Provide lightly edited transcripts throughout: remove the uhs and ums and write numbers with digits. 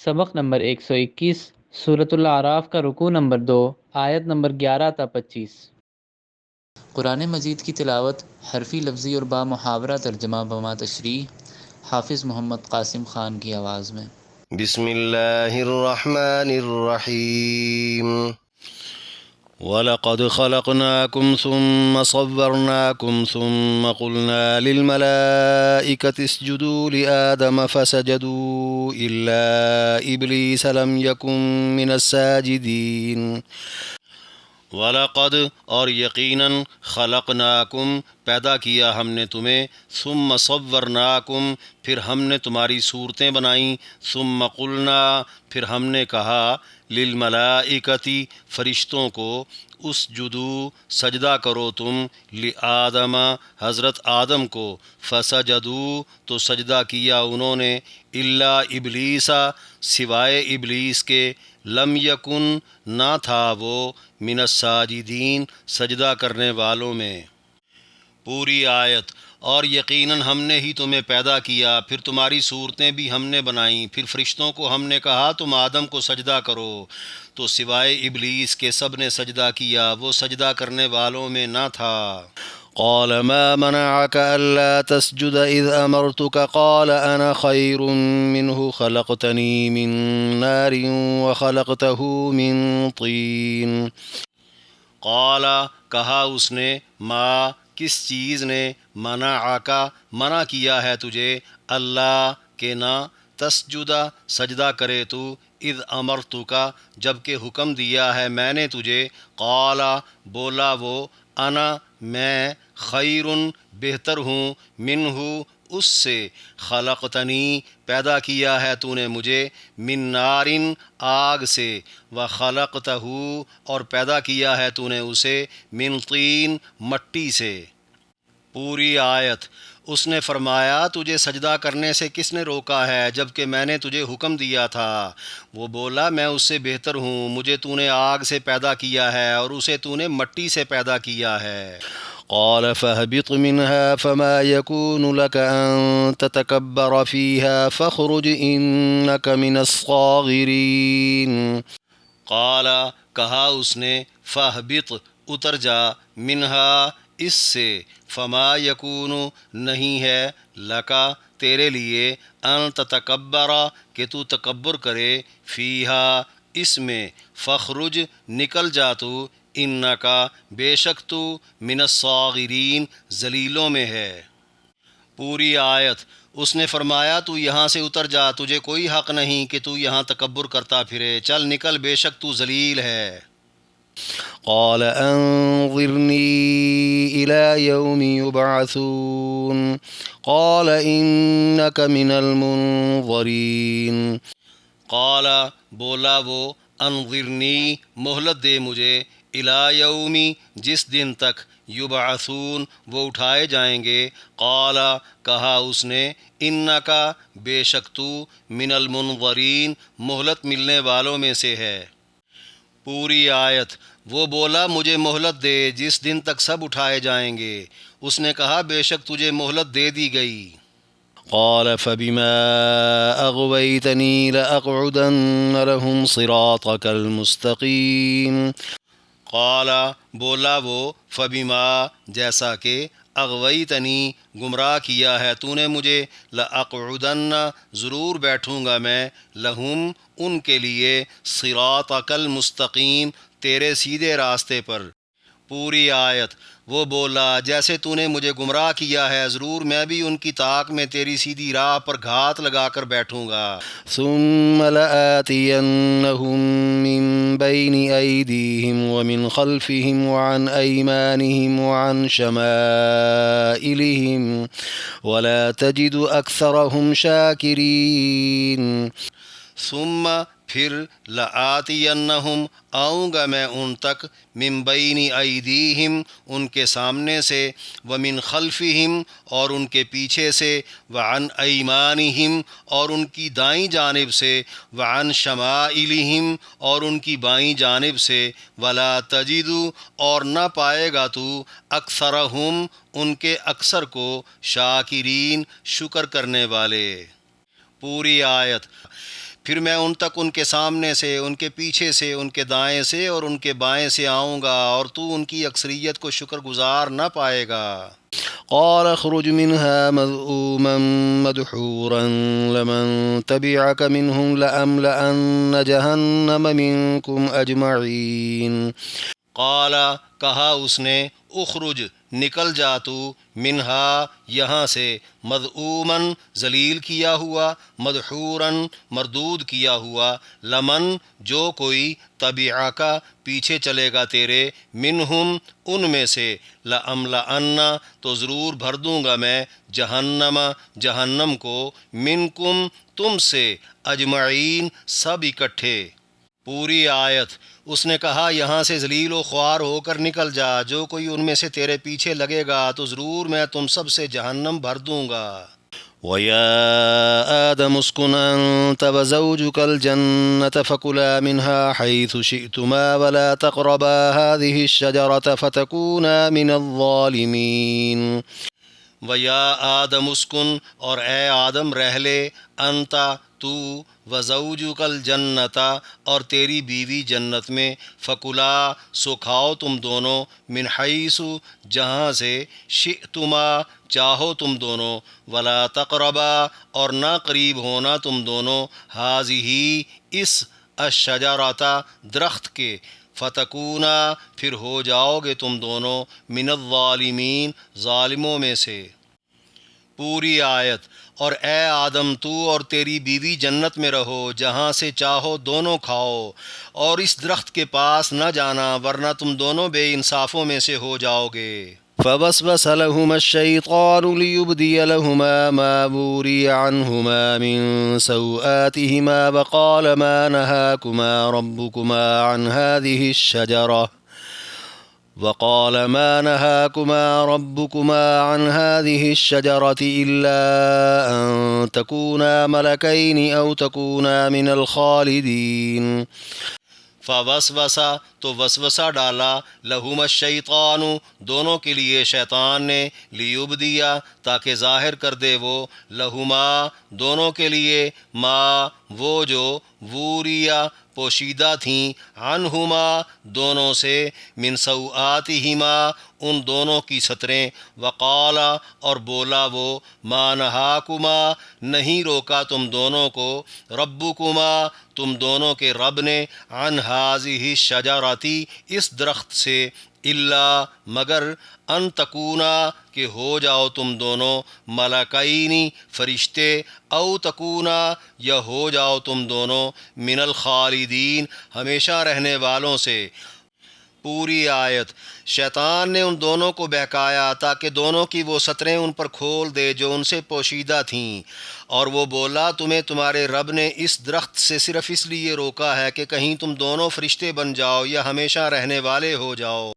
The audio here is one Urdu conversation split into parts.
سبق نمبر 121، سورۃ الاعراف کا رکوع نمبر 2، آیت نمبر 11 تا 25۔ قرآن مجید کی تلاوت حرفی، لفظی اور با محاورہ ترجمہ بما تشریح حافظ محمد قاسم خان کی آواز میں۔ بسم اللہ الرحمن الرحیم وَلَقَدْ خَلَقْنَاكُمْ ثُمَّ صَوَّرْنَاكُمْ ثُمَّ قُلْنَا لِلْمَلَائِكَةِ اسْجُدُوا لِآدَمَ فَسَجَدُوا إِلَّا إِبْلِيسَ لَمْ يَكُن مِّنَ السَّاجِدِينَ۔ وَلَقَدْ اور یقیناً خَلَقْنَاكُمْ پیدا کیا ہم نے تمہیں، ثُمَّ صَوَّرْنَاكُمْ پھر ہم نے تمہاری صورتیں بنائیں، ثُمَّ قُلْنَا پھر ہم نے کہا، لِلْمَلَائِكَةِ فرشتوں کو، اسجدوا سجدہ کرو تم، لِآدَمَ حضرت آدم کو، فسجدوا تو سجدہ کیا انہوں نے، الا ابلیس سوائے ابلیس کے، لم یکن نہ تھا وہ، من الساجدین سجدہ کرنے والوں میں۔ پوری آیت۔ اور یقیناً ہم نے ہی تمہیں پیدا کیا، پھر تمہاری صورتیں بھی ہم نے بنائیں، پھر فرشتوں کو ہم نے کہا تم آدم کو سجدہ کرو، تو سوائے ابلیس کے سب نے سجدہ کیا، وہ سجدہ کرنے والوں میں نہ تھا۔ قال ما منعك ألا تسجد إذ أمرتك قال أنا خير منه خلقتني من نار وخلقته من طين۔ قال کہا اس نے، ما کس چیز نے، منعک منع کیا ہے تجھے، اللہ کہ نہ، تسجدہ سجدہ کرے تو، اذ امرتک جب کہ حکم دیا ہے میں نے تجھے، قال بولا وہ، انا میں، خیر بہتر ہوں، منہ اس سے، خلقتنی پیدا کیا ہے تو نے مجھے، من نار آگ سے، وخلقتہ اور پیدا کیا ہے تو نے اسے، من طین مٹی سے۔ پوری آیت۔ اس نے فرمایا تجھے سجدہ کرنے سے کس نے روکا ہے جب کہ میں نے تجھے حکم دیا تھا؟ وہ بولا میں اس سے بہتر ہوں، مجھے تو نے آگ سے پیدا کیا ہے اور اسے تو نے مٹی سے پیدا کیا ہے۔ قال فاهبط منها فما يكون لك أن تتكبر فيها فاخرج إنك من الصاغرين۔ قال کہا اس نے، فاہبط اتر جا، منہا اس سے، فما یکون نہیں ہے، لکا تیرے لیے، ان تتکبر کہ تو تکبر کرے، فیہا اس میں، فخرج نکل جا تو، انکا بے شک تو، من الصاغرین ذلیلوں میں ہے۔ پوری آیت۔ اس نے فرمایا تو یہاں سے اتر جا، تجھے کوئی حق نہیں کہ تو یہاں تکبر کرتا پھرے، چل نکل بے شک تو ذلیل ہے۔ قال انظرنی الی یوم یبعثون قال انک من المنظرین۔ قال بولا وہ، انظرنی مہلت دے مجھے، الی یومی جس دن تک، یبعثون وہ اٹھائے جائیں گے، قال کہا اس نے، انکا بے شک تو، من المنظرین مہلت ملنے والوں میں سے ہے۔ پوری آیت۔ وہ بولا مجھے مہلت دے جس دن تک سب اٹھائے جائیں گے، اس نے کہا بے شک تجھے مہلت دے دی گئی۔ قال فبما اغويتني لأقعدن لهم صراطك المستقيم۔ قال بولا وہ، فبما جیسا کہ، اغویتنی گمراہ کیا ہے تو نے مجھے، لأقعدن ضرور بیٹھوں گا میں، لہم ان کے لیے، صراطک المستقیم تیرے سیدھے راستے پر۔ پوری آیت۔ وہ بولا جیسے تو نے مجھے گمراہ کیا ہے ضرور میں بھی ان کی طاق میں تیری سیدھی راہ پر گھات لگا کر بیٹھوں گا۔ ثم لآتینہم من بین ایدیہم ومن خلفہم وعن ایمانہم وعن شمائلہم ولا تجد اکثرہم شاکرین۔ ثم پھر، لآتینہم آؤں گا میں ان تک، من بین ایدیہم ان کے سامنے سے، ومن خلفہم اور ان کے پیچھے سے، وعن ایمانہم اور ان کی دائیں جانب سے، وعن شمائلہم اور ان کی بائیں جانب سے، ولا تجد اور نہ پائے گا تو، اکثرہم ان کے اکثر کو، شاکرین شکر کرنے والے۔ پوری آیت۔ پھر میں ان تک ان کے سامنے سے، ان کے پیچھے سے، ان کے دائیں سے اور ان کے بائیں سے آؤں گا، اور تو ان کی اکثریت کو شکر گزار نہ پائے گا۔ قال اخرج منها مذءوما مدحورا لمن تبعك منهم لأملأن جهنم منكم أجمعين۔ قال کہا اس نے، اخرج نکل جا تو، منہا یہاں سے، مذءومن ذلیل کیا ہوا، مدحورن مردود کیا ہوا، لمن جو کوئی، تبعک پیچھے چلے گا تیرے، منہم ان میں سے، لأملأن تو ضرور بھر دوں گا میں، جہنم کو، منکم تم سے، اجمعین سب اکٹھے۔ پوری آیت۔ اس نے کہا یہاں سے ذلیل و خوار ہو کر نکل جا، جو کوئی ان میں سے تیرے پیچھے لگے گا تو ضرور میں تم سب سے جہنم بھر دوں گا۔ وَيَا آدَمُ اسْكُنْ أَنْتَ وَزَوْجُكَ الْجَنَّةَ فَكُلَا مِنْهَا حَيْثُ شِئْتُمَا وَلَا تَقْرَبَا هَذِهِ الشَّجَرَةَ فَتَكُونَا مِنَ الظَّالِمِينَ۔ وَيَا آدَمُ اسْكُنْ اور اے آدم رہ لے، انتا تو، وزوجک الجنت اور تیری بیوی جنت میں، فکلا سو کھاؤ تم دونوں، من حیث جہاں سے، شئتما چاہو تم دونوں، ولا تقربا اور نہ قریب ہونا تم دونوں، ہذہ اس، الشجرۃ درخت کے، فتکونا پھر ہو جاؤ گے تم دونوں، من الظالمین ظالموں میں سے۔ پوری آیت۔ اور اے آدم تو اور تیری بیوی جنت میں رہو، جہاں سے چاہو دونوں کھاؤ، اور اس درخت کے پاس نہ جانا ورنہ تم دونوں بے انصافوں میں سے ہو جاؤ گے۔ فوسوس لهما الشيطان ليبدي لهما ما وري عنهما من سوآتهما وقال ما نهاكما ربكما عن هذه الشجرة إلا أن تكونا ملكين أو تكونا من الخالدين۔ فوسوسا تو وسوسہ ڈالا، لہما الشیطان دونوں کے لیے شیطان نے، لیبدیا تاکہ ظاہر کر دے وہ، لہما دونوں کے لیے، ما وہ جو، ووریا پوشیدہ تھیں، عنہما دونوں سے، من سوآتہما ان دونوں کی ستریں، وقال اور بولا وہ، ما نہاکما نہیں روکا تم دونوں کو، ربکما تم دونوں کے رب نے، عن ہذہ الشجرۃ اس درخت سے، الا مگر، ان تکونا کہ ہو جاؤ تم دونوں، ملکین فرشتے، او تکونا یا ہو جاؤ تم دونوں، من الخالدین ہمیشہ رہنے والوں سے۔ پوری آیت۔ شیطان نے ان دونوں کو بہکایا تاکہ دونوں کی وہ ستریں ان پر کھول دے جو ان سے پوشیدہ تھیں، اور وہ بولا تمہیں تمہارے رب نے اس درخت سے صرف اس لیے روکا ہے کہ کہیں تم دونوں فرشتے بن جاؤ یا ہمیشہ رہنے والے ہو جاؤ۔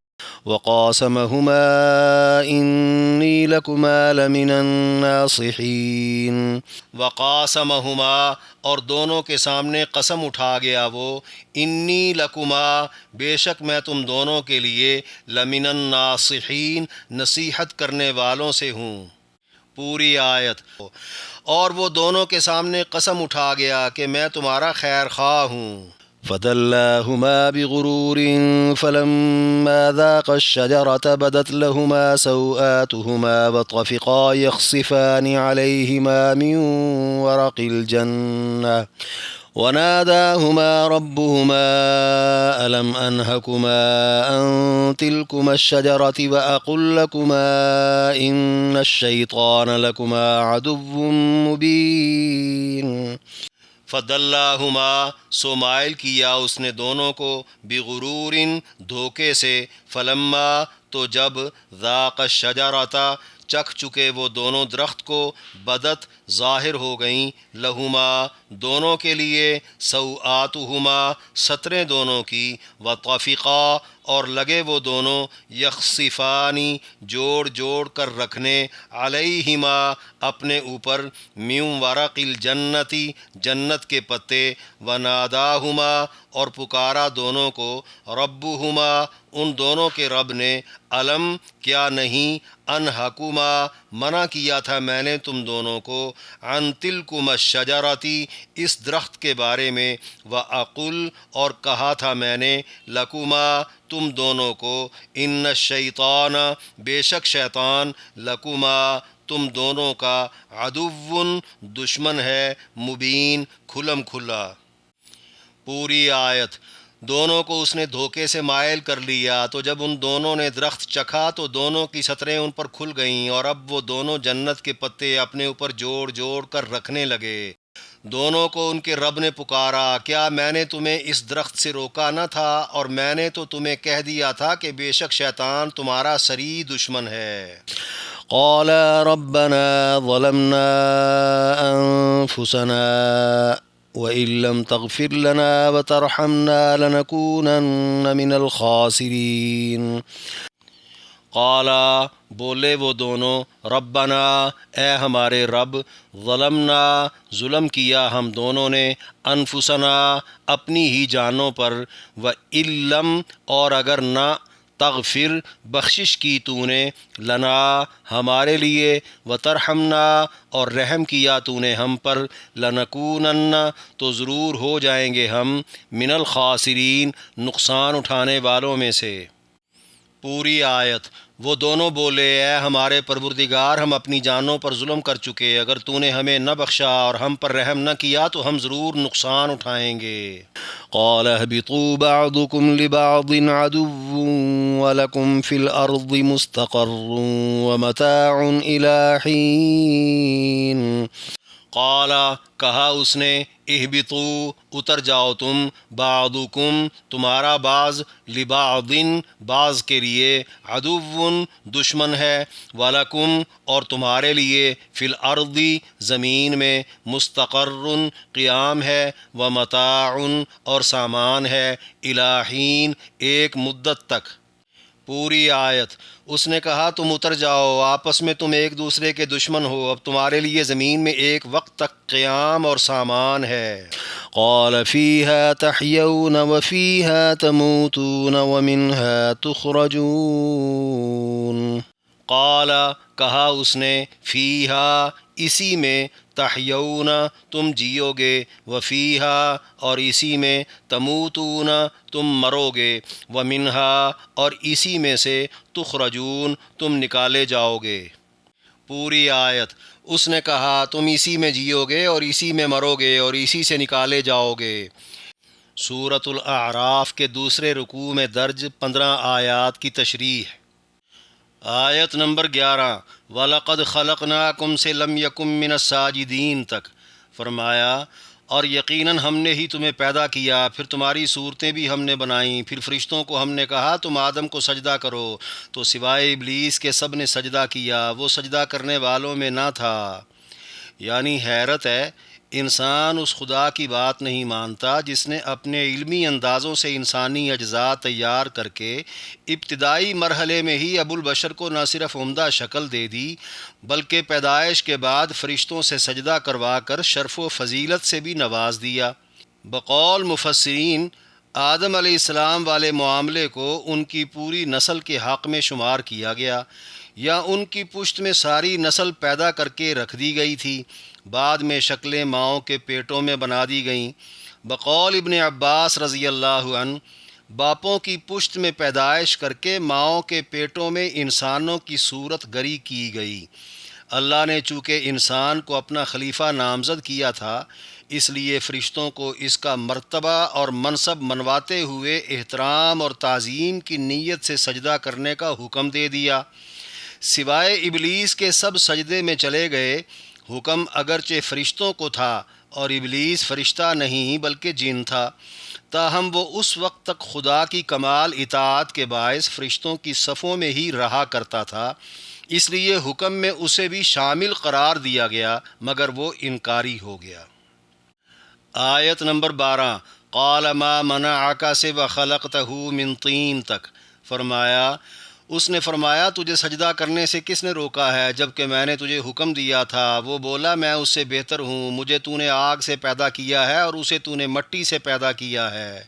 وقاسمهما إني لكما لمن الناصحين۔ وقاسمهما اور دونوں کے سامنے قسم اٹھا گیا وہ، انی لکما بے شک میں تم دونوں کے لیے، لمن الناصحین نصیحت کرنے والوں سے ہوں۔ پوری آیت۔ اور وہ دونوں کے سامنے قسم اٹھا گیا کہ میں تمہارا خیر خواہ ہوں۔ فدلاهما بغرور فلما ذاقا الشجرة بدت لهما سوآتهما وطفقا يخصفان عليهما من ورق الجنة وناداهما ربهما ألم أنهكما عن تلكما الشجرة وأقل لكما إن الشيطان لكما عدو مبين۔ فدلاہما سو مائل کیا اس نے دونوں کو، بغرور دھوکے سے، فلما تو جب، ذاق الشجرۃ چکھ چکے وہ دونوں درخت کو، بدت ظاہر ہو گئیں، لہما دونوں کے لیے، سوآتہما ستریں دونوں کی، وطفقا اور لگے وہ دونوں، یخصفانی جوڑ جوڑ کر رکھنے، علیہما اپنے اوپر، من ورق الجنتی جنت کے پتے، وناداہما اور پکارا دونوں کو، ربہما ان دونوں کے رب نے، علم کیا نہیں، انہکما منع کیا تھا میں نے تم دونوں کو عن تلکم الشجرتی اس درخت کے بارے میں، وَأَقُلْ اور کہا تھا میں نے لکما تم دونوں کو ان الشیطان بے شک شیطان لکما تم دونوں کا عدو دشمن ہے مبین کھلم کھلا۔ پوری آیت۔ دونوں کو اس نے دھوکے سے مائل کر لیا، تو جب ان دونوں نے درخت چکھا تو دونوں کی ستریں ان پر کھل گئیں، اور اب وہ دونوں جنت کے پتے اپنے اوپر جوڑ جوڑ کر رکھنے لگے۔ دونوں کو ان کے رب نے پکارا، کیا میں نے تمہیں اس درخت سے روکا نہ تھا، اور میں نے تو تمہیں کہہ دیا تھا کہ بے شک شیطان تمہارا سری دشمن ہے۔ قال ربنا ظلمنا انفسنا وَإِن لَّمْ تَغْفِرْ لَنَا وَتَرْحَمْنَا لَنَكُونَنَّ مِنَ الْخَاسِرِينَ۔ قالا بولے وہ دونوں، ربنا اے ہمارے رب، ظلمنا ظلم کیا ہم دونوں نے، انفسنا اپنی ہی جانوں پر، وَإِن لَّمْ اور اگر نہ، تغفر بخشش کی تو نے، لنا ہمارے لیے، وترحمنا اور رحم کیا تو نے ہم پر، لنکونن تو ضرور ہو جائیں گے ہم، من الخاسرین نقصان اٹھانے والوں میں سے۔ پوری آیت۔ وہ دونوں بولے، اے ہمارے پروردگار، ہم اپنی جانوں پر ظلم کر چکے، اگر تو نے ہمیں نہ بخشا اور ہم پر رحم نہ کیا تو ہم ضرور نقصان اٹھائیں گے۔ قال اهبطوا بعضكم لبعض عدو ولكم في الأرض مستقر ومتاع إلى حين۔ قالا کہا اس نے، اہبطوا اتر جاؤ تم، بعضکم تمہارا بعض، لبعض بعض کے لیے، عدو دشمن ہے، ولکم اور تمہارے لیے، فی الارض زمین میں، مستقر قیام ہے، ومتاع اور سامان ہے، الی حین ایک مدت تک۔ پوری آیت۔ اس نے کہا تم اتر جاؤ، آپس میں تم ایک دوسرے کے دشمن ہو، اب تمہارے لیے زمین میں ایک وقت تک قیام اور سامان ہے۔ قال فیہا تحیون وفیہا تموتون ومنہا تخرجون۔ قال کہا اس نے، فیہا اسی میں، تحیون تم جیو گے، وفیہا اور اسی میں، تموتون تم مرو گے، ومنہا اور اسی میں سے، تخرجون تم نکالے جاؤ گے۔ پوری آیت۔ اس نے کہا تم اسی میں جیو گے اور اسی میں مرو گے اور اسی سے نکالے جاؤ گے۔ سورۃ الاعراف کے دوسرے رکوع میں درج 15 آیات کی تشریح۔ آیت نمبر 11، وَلَقَدْ خَلَقْنَاكُمْ سے لم یکم من الساجدین تک، فرمایا اور یقیناً ہم نے ہی تمہیں پیدا کیا، پھر تمہاری صورتیں بھی ہم نے بنائیں، پھر فرشتوں کو ہم نے کہا تم آدم کو سجدہ کرو، تو سوائے ابلیس کے سب نے سجدہ کیا، وہ سجدہ کرنے والوں میں نہ تھا۔ یعنی حیرت ہے، انسان اس خدا کی بات نہیں مانتا جس نے اپنے علمی اندازوں سے انسانی اجزاء تیار کر کے ابتدائی مرحلے میں ہی ابو البشر کو نہ صرف عمدہ شکل دے دی، بلکہ پیدائش کے بعد فرشتوں سے سجدہ کروا کر شرف و فضیلت سے بھی نواز دیا۔ بقول مفسرین، آدم علیہ السلام والے معاملے کو ان کی پوری نسل کے حق میں شمار کیا گیا، یا ان کی پشت میں ساری نسل پیدا کر کے رکھ دی گئی تھی، بعد میں شکلیں ماؤں کے پیٹوں میں بنا دی گئیں۔ بقول ابن عباس رضی اللہ عنہ، باپوں کی پشت میں پیدائش کر کے ماؤں کے پیٹوں میں انسانوں کی صورت گری کی گئی۔ اللہ نے چونکہ انسان کو اپنا خلیفہ نامزد کیا تھا، اس لیے فرشتوں کو اس کا مرتبہ اور منصب منواتے ہوئے احترام اور تعظیم کی نیت سے سجدہ کرنے کا حکم دے دیا۔ سوائے ابلیس کے سب سجدے میں چلے گئے، حکم اگرچہ فرشتوں کو تھا، اور ابلیس فرشتہ نہیں بلکہ جن تھا، تاہم وہ اس وقت تک خدا کی کمال اطاعت کے باعث فرشتوں کی صفوں میں ہی رہا کرتا تھا، اس لیے حکم میں اسے بھی شامل قرار دیا گیا، مگر وہ انکاری ہو گیا۔ آیت نمبر 12، قال ما منعک سے وخلقتہ من طین تک، فرمایا اس نے فرمایا تجھے سجدہ کرنے سے کس نے روکا ہے جبکہ میں نے تجھے حکم دیا تھا؟ وہ بولا میں اس سے بہتر ہوں، مجھے تو نے آگ سے پیدا کیا ہے اور اسے تو نے مٹی سے پیدا کیا ہے۔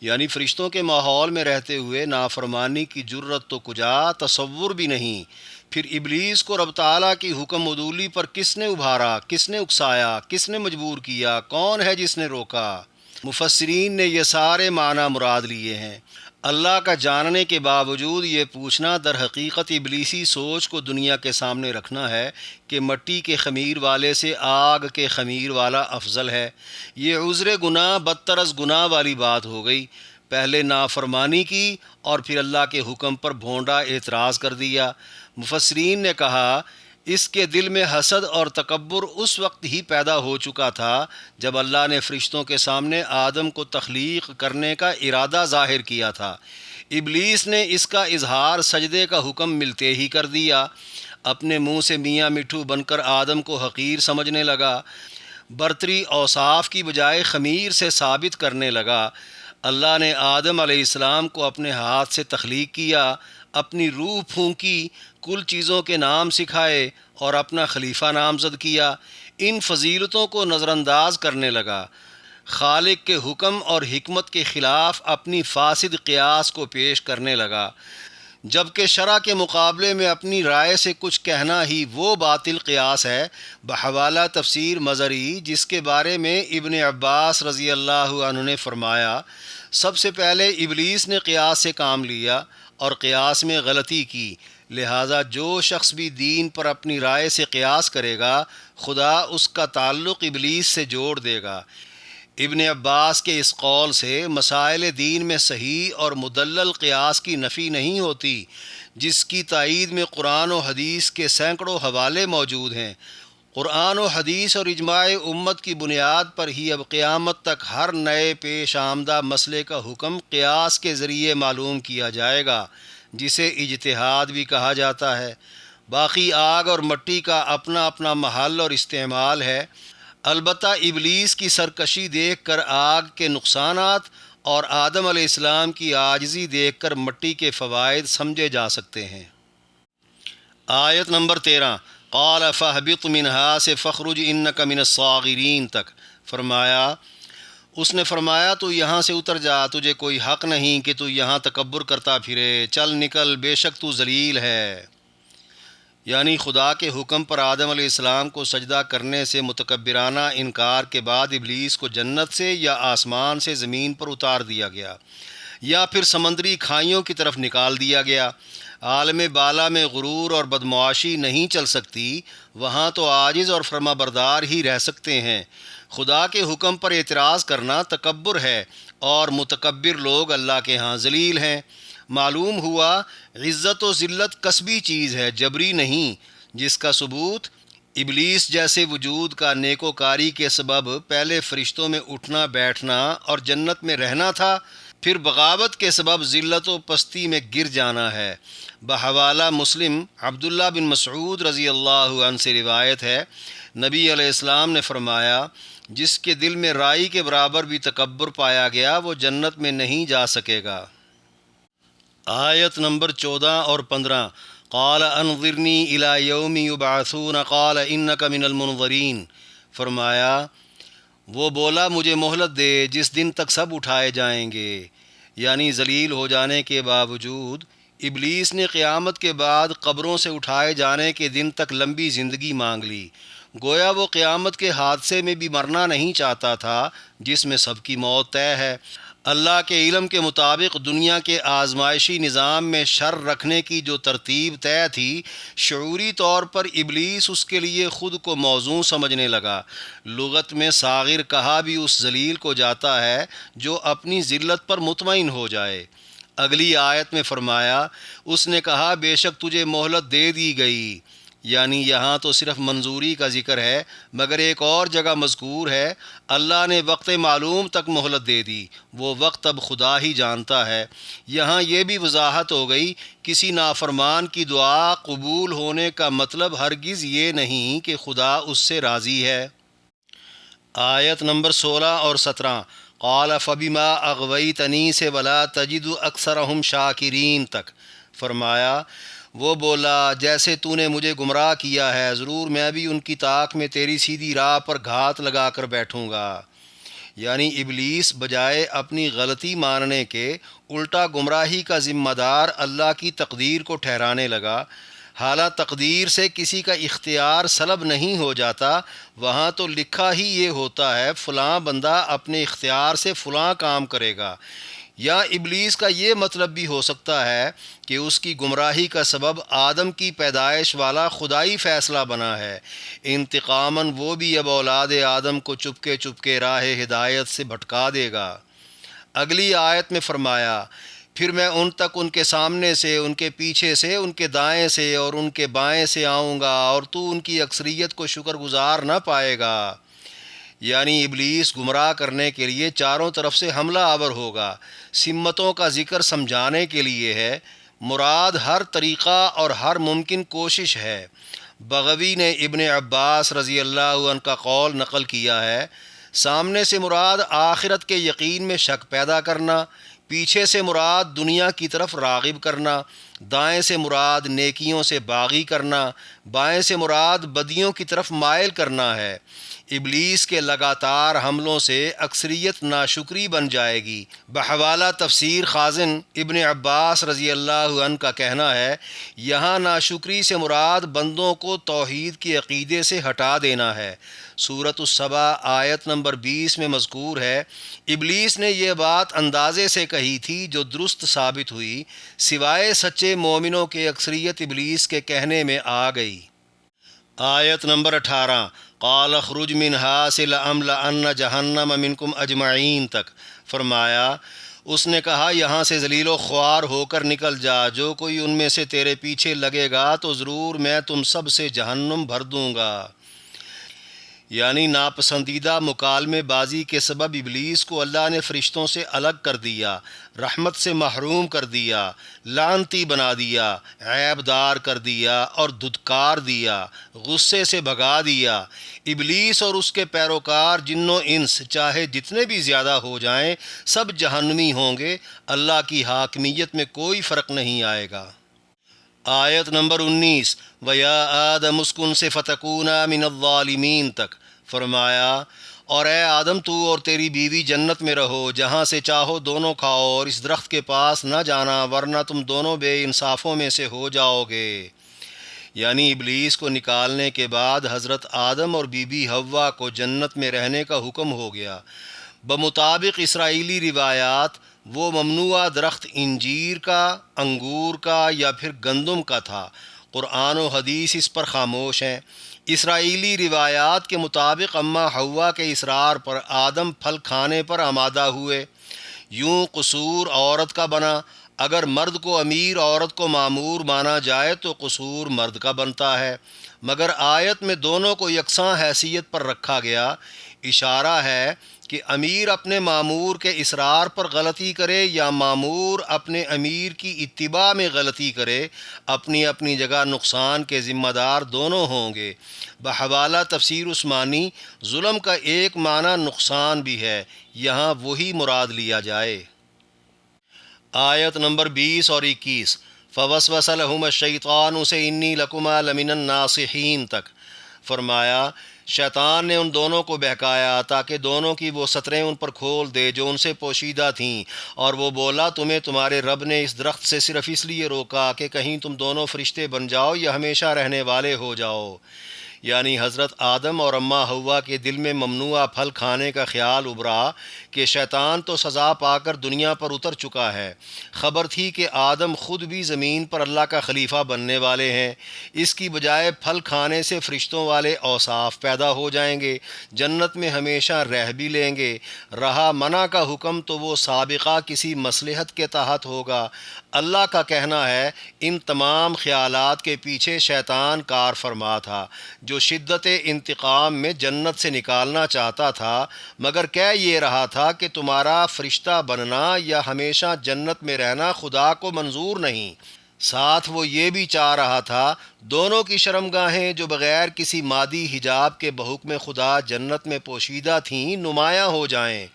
یعنی فرشتوں کے ماحول میں رہتے ہوئے نافرمانی کی جرت تو کجا، تصور بھی نہیں۔ پھر ابلیس کو رب تعالیٰ کی حکم عدولی پر کس نے ابھارا، کس نے اکسایا، کس نے مجبور کیا، کون ہے جس نے روکا؟ مفسرین نے یہ سارے معنی مراد لیے ہیں۔ اللہ کا جاننے کے باوجود یہ پوچھنا در حقیقت ابلیسی سوچ کو دنیا کے سامنے رکھنا ہے کہ مٹی کے خمیر والے سے آگ کے خمیر والا افضل ہے۔ یہ عذر گناہ بدتر از گناہ والی بات ہو گئی۔ پہلے نافرمانی کی اور پھر اللہ کے حکم پر بھونڈا اعتراض کر دیا۔ مفسرین نے کہا اس کے دل میں حسد اور تکبر اس وقت ہی پیدا ہو چکا تھا جب اللہ نے فرشتوں کے سامنے آدم کو تخلیق کرنے کا ارادہ ظاہر کیا تھا۔ ابلیس نے اس کا اظہار سجدے کا حکم ملتے ہی کر دیا۔ اپنے منہ سے میاں مٹھو بن کر آدم کو حقیر سمجھنے لگا، برتری اوصاف کی بجائے خمیر سے ثابت کرنے لگا۔ اللہ نے آدم علیہ السلام کو اپنے ہاتھ سے تخلیق کیا، اپنی روح پھونکی، کل چیزوں کے نام سکھائے اور اپنا خلیفہ نامزد کیا۔ ان فضیلتوں کو نظر انداز کرنے لگا، خالق کے حکم اور حکمت کے خلاف اپنی فاسد قیاس کو پیش کرنے لگا، جبکہ شرع کے مقابلے میں اپنی رائے سے کچھ کہنا ہی وہ باطل قیاس ہے۔ بحوالہ تفسیر مظہری، جس کے بارے میں ابن عباس رضی اللہ عنہ نے فرمایا، سب سے پہلے ابلیس نے قیاس سے کام لیا اور قیاس میں غلطی کی، لہٰذا جو شخص بھی دین پر اپنی رائے سے قیاس کرے گا خدا اس کا تعلق ابلیس سے جوڑ دے گا۔ ابن عباس کے اس قول سے مسائل دین میں صحیح اور مدلل قیاس کی نفی نہیں ہوتی، جس کی تائید میں قرآن و حدیث کے سینکڑوں حوالے موجود ہیں۔ قرآن و حدیث اور اجماع امت کی بنیاد پر ہی اب قیامت تک ہر نئے پیش آمدہ مسئلے کا حکم قیاس کے ذریعے معلوم کیا جائے گا، جسے اجتہاد بھی کہا جاتا ہے۔ باقی آگ اور مٹی کا اپنا اپنا محل اور استعمال ہے۔ البتہ ابلیس کی سرکشی دیکھ کر آگ کے نقصانات اور آدم علیہ السلام کی عاجزی دیکھ کر مٹی کے فوائد سمجھے جا سکتے ہیں۔ آیت نمبر 13، قال فاہبط منہا سے فخرج انک من الصاغرین تک اس نے فرمایا تو یہاں سے اتر جا، تجھے کوئی حق نہیں کہ تو یہاں تکبر کرتا پھرے، چل نکل، بے شک تو ذلیل ہے۔ یعنی خدا کے حکم پر آدم علیہ السلام کو سجدہ کرنے سے متکبرانہ انکار کے بعد ابلیس کو جنت سے یا آسمان سے زمین پر اتار دیا گیا، یا پھر سمندری کھائیوں کی طرف نکال دیا گیا۔ عالم بالا میں غرور اور بدمعاشی نہیں چل سکتی، وہاں تو عاجز اور فرما بردار ہی رہ سکتے ہیں۔ خدا کے حکم پر اعتراض کرنا تکبر ہے، اور متکبر لوگ اللہ کے ہاں ذلیل ہیں۔ معلوم ہوا عزت و ذلت کسبی چیز ہے، جبری نہیں، جس کا ثبوت ابلیس جیسے وجود کا نیکوکاری کے سبب پہلے فرشتوں میں اٹھنا بیٹھنا اور جنت میں رہنا تھا، پھر بغاوت کے سبب ذلت و پستی میں گر جانا ہے۔ بحوالہ مسلم عبداللہ بن مسعود رضی اللہ عنہ سے روایت ہے، نبی علیہ السلام نے فرمایا، جس کے دل میں رائی کے برابر بھی تکبر پایا گیا وہ جنت میں نہیں جا سکے گا۔ آیت نمبر 14 اور 15، قال انظرنی الی یوم یبعثون قال انک من المنظرین، فرمایا وہ بولا مجھے مہلت دے جس دن تک سب اٹھائے جائیں گے۔ یعنی ذلیل ہو جانے کے باوجود ابلیس نے قیامت کے بعد قبروں سے اٹھائے جانے کے دن تک لمبی زندگی مانگ لی، گویا وہ قیامت کے حادثے میں بھی مرنا نہیں چاہتا تھا جس میں سب کی موت طے ہے۔ اللہ کے علم کے مطابق دنیا کے آزمائشی نظام میں شر رکھنے کی جو ترتیب طے تھی، شعوری طور پر ابلیس اس کے لیے خود کو موزوں سمجھنے لگا۔ لغت میں صاغر کہا بھی اس ذلیل کو جاتا ہے جو اپنی ذلت پر مطمئن ہو جائے۔ اگلی آیت میں فرمایا، اس نے کہا بے شک تجھے مہلت دے دی گئی، یعنی یہاں تو صرف منظوری کا ذکر ہے، مگر ایک اور جگہ مذکور ہے اللہ نے وقت معلوم تک مہلت دے دی، وہ وقت اب خدا ہی جانتا ہے۔ یہاں یہ بھی وضاحت ہو گئی، کسی نافرمان کی دعا قبول ہونے کا مطلب ہرگز یہ نہیں کہ خدا اس سے راضی ہے۔ آیت نمبر 16 اور 17، قال فبما اغویتنی سے ولا تجد اکثرہم شاکرین تک، فرمایا وہ بولا جیسے تو نے مجھے گمراہ کیا ہے، ضرور میں بھی ان کی طاق میں تیری سیدھی راہ پر گھات لگا کر بیٹھوں گا۔ یعنی ابلیس بجائے اپنی غلطی ماننے کے الٹا گمراہی کا ذمہ دار اللہ کی تقدیر کو ٹھہرانے لگا۔ حالانکہ تقدیر سے کسی کا اختیار سلب نہیں ہو جاتا، وہاں تو لکھا ہی یہ ہوتا ہے فلاں بندہ اپنے اختیار سے فلاں کام کرے گا۔ یا ابلیس کا یہ مطلب بھی ہو سکتا ہے کہ اس کی گمراہی کا سبب آدم کی پیدائش والا خدائی فیصلہ بنا ہے۔ انتقاماً وہ بھی اب اولاد آدم کو چپکے راہ ہدایت سے بھٹکا دے گا۔ اگلی آیت میں فرمایا، پھر میں ان تک ان کے سامنے سے، ان کے پیچھے سے، ان کے دائیں سے اور ان کے بائیں سے آؤں گا، اور تو ان کی اکثریت کو شکر گزار نہ پائے گا۔ یعنی ابلیس گمراہ کرنے کے لیے چاروں طرف سے حملہ آور ہوگا۔ سمتوں کا ذکر سمجھانے کے لیے ہے، مراد ہر طریقہ اور ہر ممکن کوشش ہے۔ بغوی نے ابن عباس رضی اللہ عنہ کا قول نقل کیا ہے، سامنے سے مراد آخرت کے یقین میں شک پیدا کرنا، پیچھے سے مراد دنیا کی طرف راغب کرنا، دائیں سے مراد نیکیوں سے باغی کرنا، بائیں سے مراد بدیوں کی طرف مائل کرنا ہے۔ ابلیس کے لگاتار حملوں سے اکثریت ناشکری بن جائے گی۔ بحوالہ تفسیر خازن ابن عباس رضی اللہ عنہ کا کہنا ہے، یہاں ناشکری سے مراد بندوں کو توحید کے عقیدے سے ہٹا دینا ہے۔ سورۃ السبا آیت نمبر 20 میں مذکور ہے، ابلیس نے یہ بات اندازے سے کہی تھی جو درست ثابت ہوئی، سوائے سچے مومنوں کے اکثریت ابلیس کے کہنے میں آ گئی۔ آیت نمبر 18، قال اخرج منها لأملأن جہنم منکم اجمعین تک، فرمایا اس نے کہا یہاں سے ذلیل و خوار ہو کر نکل جا، جو کوئی ان میں سے تیرے پیچھے لگے گا تو ضرور میں تم سب سے جہنم بھر دوں گا۔ یعنی ناپسندیدہ مکالمے بازی کے سبب ابلیس کو اللہ نے فرشتوں سے الگ کر دیا، رحمت سے محروم کر دیا، لعنتی بنا دیا، عیب دار کر دیا اور دھتکار دیا، غصے سے بھگا دیا۔ ابلیس اور اس کے پیروکار جن و انس چاہے جتنے بھی زیادہ ہو جائیں، سب جہنمی ہوں گے، اللہ کی حاکمیت میں کوئی فرق نہیں آئے گا۔ آیت نمبر 19، وَيَا آدَمُ اسْكُنْ سے فَتَكُونَا مِنَ الظَّالِمِينَ تک، فرمایا اور اے آدم تو اور تیری بیوی جنت میں رہو، جہاں سے چاہو دونوں کھاؤ، اور اس درخت کے پاس نہ جانا ورنہ تم دونوں بے انصافوں میں سے ہو جاؤ گے۔ یعنی ابلیس کو نکالنے کے بعد حضرت آدم اور بی بی حوا کو جنت میں رہنے کا حکم ہو گیا۔ بمطابق اسرائیلی روایات وہ ممنوعہ درخت انجیر کا، انگور کا یا پھر گندم کا تھا۔ قرآن و حدیث اس پر خاموش ہیں۔ اسرائیلی روایات کے مطابق اماں حوا کے اصرار پر آدم پھل کھانے پر آمادہ ہوئے۔ یوں قصور عورت کا بنا۔ اگر مرد کو امیر عورت کو مامور مانا جائے تو قصور مرد کا بنتا ہے، مگر آیت میں دونوں کو یکساں حیثیت پر رکھا گیا۔ اشارہ ہے کہ امیر اپنے مامور کے اصرار پر غلطی کرے یا مامور اپنے امیر کی اتباع میں غلطی کرے، اپنی اپنی جگہ نقصان کے ذمہ دار دونوں ہوں گے۔ بحوالہ تفسیر عثمانی، ظلم کا ایک معنی نقصان بھی ہے، یہاں وہی مراد لیا جائے۔ آیت نمبر 20 اور 21، فوسوس لہما الشیطان سے انی لکما لمن الناصحین تک، فرمایا شیطان نے ان دونوں کو بہکایا تاکہ دونوں کی وہ ستریں ان پر کھول دے جو ان سے پوشیدہ تھیں، اور وہ بولا تمہیں تمہارے رب نے اس درخت سے صرف اس لیے روکا کہ کہیں تم دونوں فرشتے بن جاؤ یا ہمیشہ رہنے والے ہو جاؤ۔ یعنی حضرت آدم اور اماں حوا کے دل میں ممنوعہ پھل کھانے کا خیال ابھرا کہ شیطان تو سزا پا کر دنیا پر اتر چکا ہے۔ خبر تھی کہ آدم خود بھی زمین پر اللہ کا خلیفہ بننے والے ہیں، اس کی بجائے پھل کھانے سے فرشتوں والے اوصاف پیدا ہو جائیں گے، جنت میں ہمیشہ رہ بھی لیں گے۔ رہا منع کا حکم تو وہ سابقہ کسی مصلحت کے تحت ہوگا۔ اللہ کا کہنا ہے ان تمام خیالات کے پیچھے شیطان کار فرما تھا، جو شدت انتقام میں جنت سے نکالنا چاہتا تھا، مگر کہہ یہ رہا تھا کہ تمہارا فرشتہ بننا یا ہمیشہ جنت میں رہنا خدا کو منظور نہیں۔ ساتھ وہ یہ بھی چاہ رہا تھا دونوں کی شرمگاہیں جو بغیر کسی مادی حجاب کے بحکم خدا جنت میں پوشیدہ تھیں نمایاں ہو جائیں۔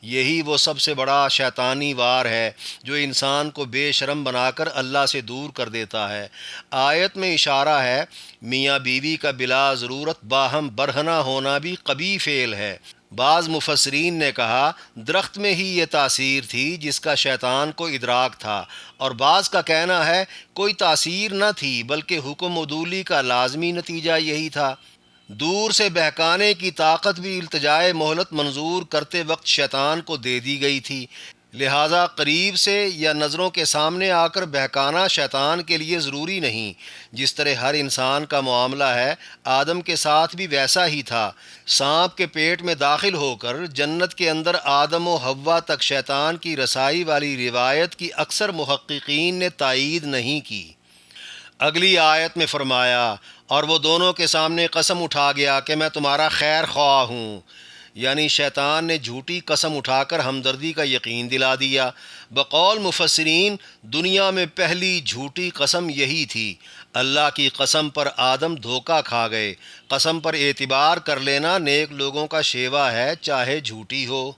یہی وہ سب سے بڑا شیطانی وار ہے جو انسان کو بے شرم بنا کر اللہ سے دور کر دیتا ہے۔ آیت میں اشارہ ہے میاں بیوی کا بلا ضرورت باہم برہنہ ہونا بھی قبیح فعل ہے۔ بعض مفسرین نے کہا درخت میں ہی یہ تاثیر تھی جس کا شیطان کو ادراک تھا، اور بعض کا کہنا ہے کوئی تاثیر نہ تھی بلکہ حکم عدولی کا لازمی نتیجہ یہی تھا۔ دور سے بہکانے کی طاقت بھی التجائے مہلت منظور کرتے وقت شیطان کو دے دی گئی تھی، لہٰذا قریب سے یا نظروں کے سامنے آ کر بہکانا شیطان کے لیے ضروری نہیں۔ جس طرح ہر انسان کا معاملہ ہے، آدم کے ساتھ بھی ویسا ہی تھا۔ سانپ کے پیٹ میں داخل ہو کر جنت کے اندر آدم و حوا تک شیطان کی رسائی والی روایت کی اکثر محققین نے تائید نہیں کی۔ اگلی آیت میں فرمایا، اور وہ دونوں کے سامنے قسم اٹھا گیا کہ میں تمہارا خیر خواہ ہوں، یعنی شیطان نے جھوٹی قسم اٹھا کر ہمدردی کا یقین دلا دیا۔ بقول مفسرین دنیا میں پہلی جھوٹی قسم یہی تھی۔ اللہ کی قسم پر آدم دھوکہ کھا گئے۔ قسم پر اعتبار کر لینا نیک لوگوں کا شیوا ہے، چاہے جھوٹی ہو۔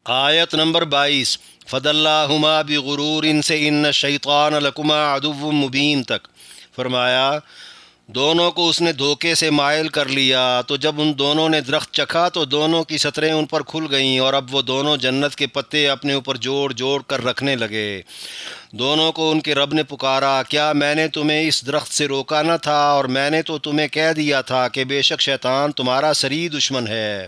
آیت نمبر 22 فَدَلَّاهُمَا بِغُرُورٍ سے ان الشیطان لَکُمَا عَدُوٌّ مُبِینٌ تک فرمایا دونوں کو اس نے دھوکے سے مائل کر لیا، تو جب ان دونوں نے درخت چکھا تو دونوں کی ستریں ان پر کھل گئیں، اور اب وہ دونوں جنت کے پتے اپنے اوپر جوڑ جوڑ کر رکھنے لگے۔ دونوں کو ان کے رب نے پکارا، کیا میں نے تمہیں اس درخت سے روکا نہ تھا؟ اور میں نے تو تمہیں کہہ دیا تھا کہ بے شک شیطان تمہارا سری دشمن ہے۔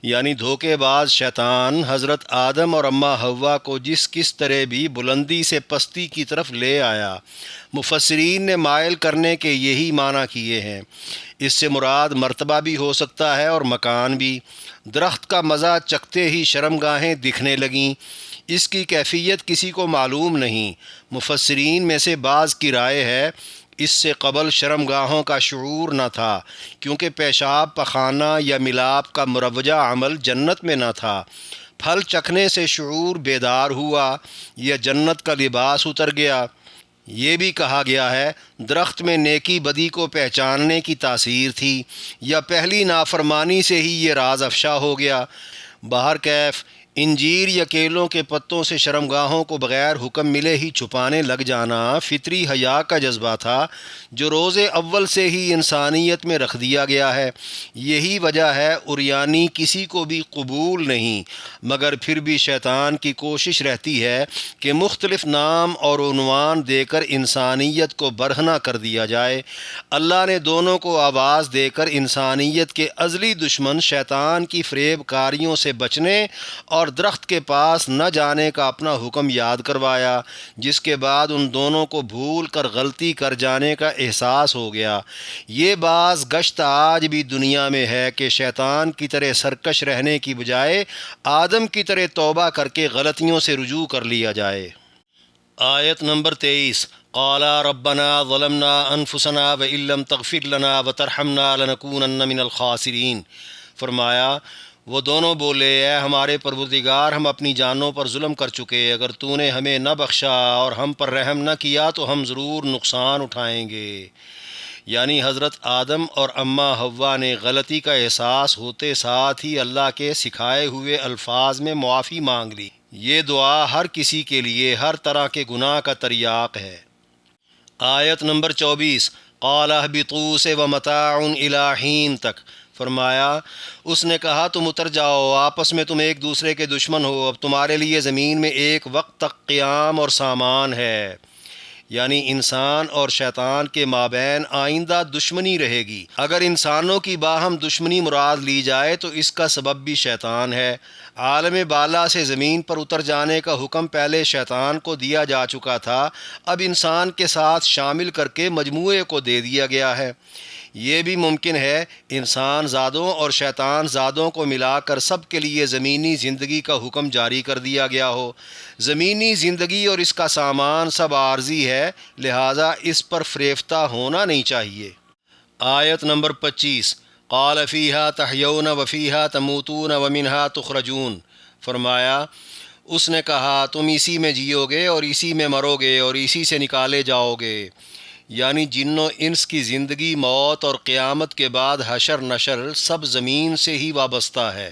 یعنی دھوکے باز شیطان حضرت آدم اور اماں حوا کو کس طرح بھی بلندی سے پستی کی طرف لے آیا۔ مفسرین نے مائل کرنے کے یہی معنی کیے ہیں۔ اس سے مراد مرتبہ بھی ہو سکتا ہے اور مکان بھی۔ درخت کا مزہ چکھتے ہی شرمگاہیں دکھنے لگیں۔ اس کی کیفیت کسی کو معلوم نہیں۔ مفسرین میں سے بعض کی رائے ہے اس سے قبل شرمگاہوں کا شعور نہ تھا، کیونکہ پیشاب پخانہ یا ملاپ کا مروجہ عمل جنت میں نہ تھا۔ پھل چکھنے سے شعور بیدار ہوا یا جنت کا لباس اتر گیا۔ یہ بھی کہا گیا ہے درخت میں نیکی بدی کو پہچاننے کی تاثیر تھی، یا پہلی نافرمانی سے ہی یہ راز افشا ہو گیا۔ بہرکیف انجیر یا کیلوں کے پتوں سے شرمگاہوں کو بغیر حکم ملے ہی چھپانے لگ جانا فطری حیا کا جذبہ تھا، جو روز اول سے ہی انسانیت میں رکھ دیا گیا ہے۔ یہی وجہ ہے عریانی کسی کو بھی قبول نہیں، مگر پھر بھی شیطان کی کوشش رہتی ہے کہ مختلف نام اور عنوان دے کر انسانیت کو برہنہ کر دیا جائے۔ اللہ نے دونوں کو آواز دے کر انسانیت کے ازلی دشمن شیطان کی فریب کاریوں سے بچنے اور درخت کے پاس نہ جانے کا اپنا حکم یاد کروایا، جس کے بعد ان دونوں کو بھول کر غلطی کر جانے کا احساس ہو گیا۔ یہ بعض گشت آج بھی دنیا میں ہے کہ شیطان کی طرح سرکش رہنے کی بجائے آدم کی طرح توبہ کر کے غلطیوں سے رجوع کر لیا جائے۔ آیت نمبر 23 قَالَا رَبَّنَا ظَلَمْنَا أَنفُسَنَا وَإِن لَّمْ تَغْفِرْ لَنَا وَتَرْحَمْنَا لَنَكُونَنَّ مِنَ الْخَاسِرِينَ فرمایا وہ دونوں بولے، اے ہمارے پروردگار، ہم اپنی جانوں پر ظلم کر چکے، اگر تو نے ہمیں نہ بخشا اور ہم پر رحم نہ کیا تو ہم ضرور نقصان اٹھائیں گے۔ یعنی حضرت آدم اور اماں حوا نے غلطی کا احساس ہوتے ساتھ ہی اللہ کے سکھائے ہوئے الفاظ میں معافی مانگ لی۔ یہ دعا ہر کسی کے لیے ہر طرح کے گناہ کا تریاق ہے۔ آیت نمبر 24 قَالَ اهْبِطُوا سے وَمَتَاعٌ إِلَىٰ حِينٍ تک فرمایا اس نے کہا تم اتر جاؤ، آپس میں تم ایک دوسرے کے دشمن ہو، اب تمہارے لیے زمین میں ایک وقت تک قیام اور سامان ہے۔ یعنی انسان اور شیطان کے مابین آئندہ دشمنی رہے گی۔ اگر انسانوں کی باہم دشمنی مراد لی جائے تو اس کا سبب بھی شیطان ہے۔ عالم بالا سے زمین پر اتر جانے کا حکم پہلے شیطان کو دیا جا چکا تھا، اب انسان کے ساتھ شامل کر کے مجموعے کو دے دیا گیا ہے۔ یہ بھی ممکن ہے انسان زادوں اور شیطان زادوں کو ملا کر سب کے لیے زمینی زندگی کا حکم جاری کر دیا گیا ہو۔ زمینی زندگی اور اس کا سامان سب عارضی ہے، لہٰذا اس پر فریفتہ ہونا نہیں چاہیے۔ آیت نمبر 25 قَالَ فِيهَا تَحْيَوْنَ وَفِيهَا تَمُوتُونَ وَمِنْهَا تُخْرَجُونَ فرمایا اس نے کہا تم اسی میں جیو گے اور اسی میں مرو گے اور اسی سے نکالے جاؤ گے۔ یعنی جن و انس کی زندگی، موت اور قیامت کے بعد حشر نشر سب زمین سے ہی وابستہ ہے۔